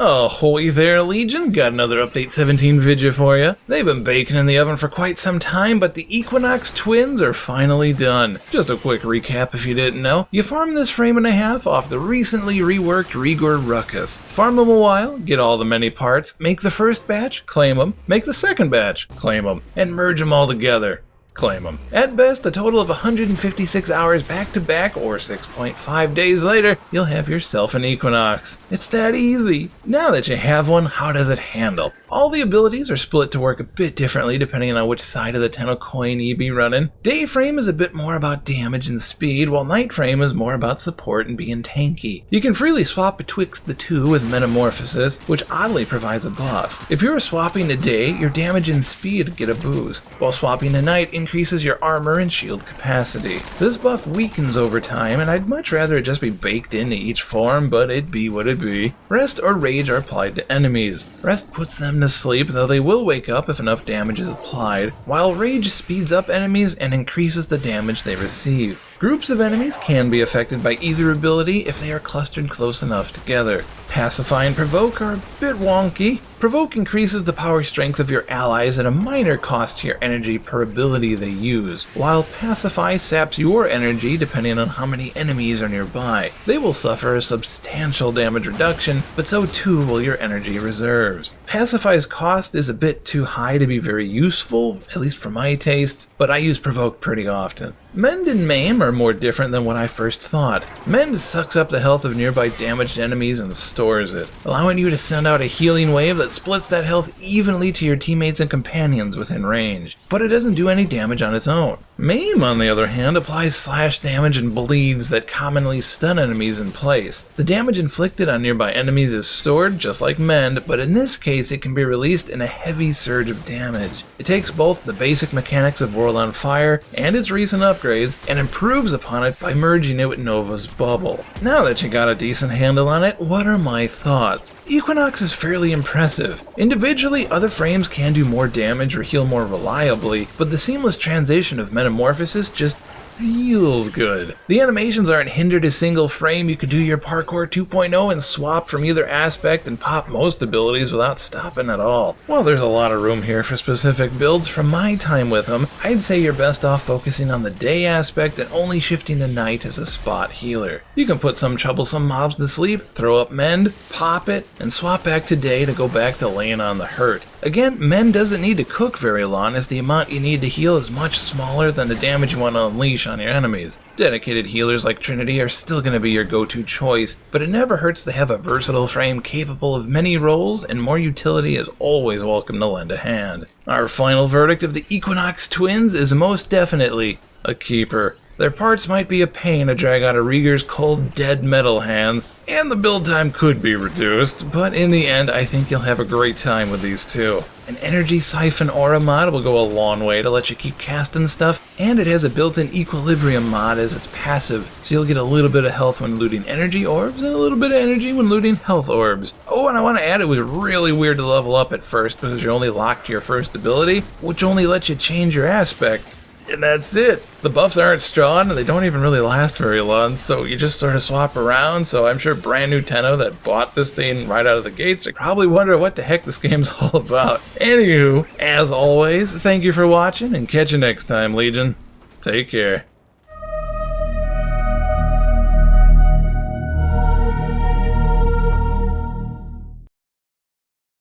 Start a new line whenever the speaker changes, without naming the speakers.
Ahoy there, Legion! Got another Update 17 video for you. They've been baking in the oven for quite some time, but the Equinox twins are finally done. Just a quick recap if you didn't know. You farm this frame and a half off the recently reworked Rigor Ruckus. Farm them a while, get all the many parts, make the first batch, claim them, make the second batch, claim them, and merge them all together. Claim them. At best, a total of 156 hours back to back, or 6.5 days later, you'll have yourself an Equinox. It's that easy. Now that you have one, how does it handle? All the abilities are split to work a bit differently depending on which side of the 10 coin you be running. Day frame is a bit more about damage and speed, while night frame is more about support and being tanky. You can freely swap betwixt the two with Metamorphosis, which oddly provides a buff. If you're swapping to day, your damage and speed get a boost, while swapping to night increases your armor and shield capacity. This buff weakens over time, and I'd much rather it just be baked into each form, but it be what it be. Rest or rage are applied to enemies. Rest puts them to sleep, though they will wake up if enough damage is applied, while rage speeds up enemies and increases the damage they receive. Groups of enemies can be affected by either ability if they are clustered close enough together. Pacify and Provoke are a bit wonky. Provoke increases the power strength of your allies at a minor cost to your energy per ability they use, while Pacify saps your energy depending on how many enemies are nearby. They will suffer a substantial damage reduction, but so too will your energy reserves. Pacify's cost is a bit too high to be very useful, at least for my tastes, but I use Provoke pretty often. Mend and Maim are more different than what I first thought. Mend sucks up the health of nearby damaged enemies and stores it, allowing you to send out a healing wave that splits that health evenly to your teammates and companions within range, but it doesn't do any damage on its own. Maim, on the other hand, applies slash damage and bleeds that commonly stun enemies in place. The damage inflicted on nearby enemies is stored, just like Mend, but in this case it can be released in a heavy surge of damage. It takes both the basic mechanics of World on Fire and its recent upgrades, and improves upon it by merging it with Nova's Bubble. Now that you got a decent handle on it, what are my thoughts? Equinox is fairly impressive. Individually, other frames can do more damage or heal more reliably, but the seamless transition of Metamorphosis just feels good. The animations aren't hindered a single frame. You could do your parkour 2.0 and swap from either aspect and pop most abilities without stopping at all. While there's a lot of room here for specific builds, from my time with them, I'd say you're best off focusing on the day aspect and only shifting to night as a spot healer. You can put some troublesome mobs to sleep, throw up Mend, pop it, and swap back to day to go back to laying on the hurt. Again, Mend doesn't need to cook very long, as the amount you need to heal is much smaller than the damage you want to unleash on your enemies. Dedicated healers like Trinity are still going to be your go-to choice, but it never hurts to have a versatile frame capable of many roles, and more utility is always welcome to lend a hand. Our final verdict of the Equinox twins is most definitely a keeper. Their parts might be a pain to drag out of Rigor's cold dead metal hands, and the build time could be reduced, but in the end I think you'll have a great time with these two. An energy siphon aura mod will go a long way to let you keep casting stuff, and it has a built-in equilibrium mod as its passive, so you'll get a little bit of health when looting energy orbs and a little bit of energy when looting health orbs. Oh, and I want to add, it was really weird to level up at first because you're only locked to your first ability, which only lets you change your aspect. And that's it. The buffs aren't strong and they don't even really last very long, so you just sort of swap around. So I'm sure brand new Tenno that bought this thing right out of the gates are probably wondering what the heck this game's all about. Anywho, as always, thank you for watching and catch you next time, Legion. Take care.